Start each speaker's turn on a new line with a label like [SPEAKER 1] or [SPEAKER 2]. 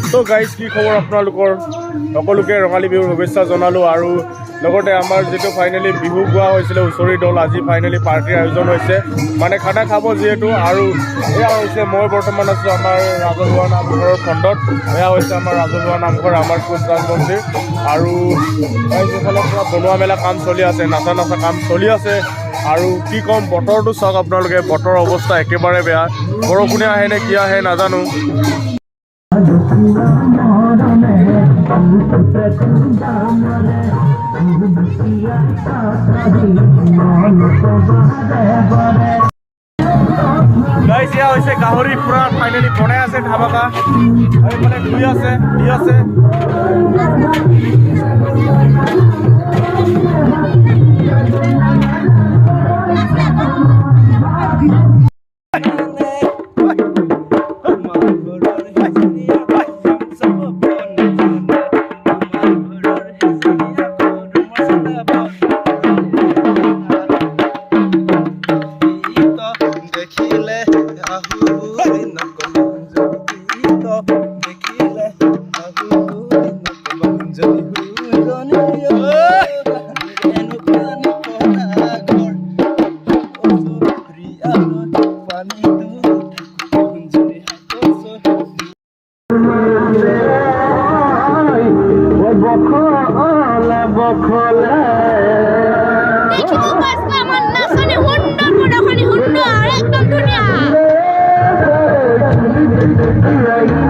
[SPEAKER 1] তো গাইজ কি খবৰ আপোনালোকৰ সকলোকে ৰঙালী বিহুৰ শুভেচ্ছা জনালোঁ আৰু লগতে আমাৰ যিটো ফাইনেলি বিহু গোৱা হৈছিলে হুঁচৰি দল আজি ফাইনেলি পাৰ্টিৰ আয়োজন হৈছে মানে খানা খাব যিহেতু আৰু এয়া হৈছে মই বৰ্তমান আছোঁ আমাৰ ৰাজহুৱা নামঘৰৰ ফ্ৰণ্টত এয়া হৈছে আমাৰ ৰাজহুৱা নামঘৰ আমাৰ কোনৰাজ মন্দিৰ আৰু এইফালৰ পৰা বনোৱা মেলা কাম চলি আছে নাচা কাম চলি আছে আৰু কি ক'ম বতৰটো চাওক আপোনালোকে বতৰৰ অৱস্থা একেবাৰে বেয়া বৰষুণে আহে নে কি আহে নাজানো গাইজ এয়া হৈছে গাহৰি পুৰা ফাইনেলি বনাই আছে ধাবাকা এইফালে ধুই আছে দি আছে
[SPEAKER 2] ধুনীয়া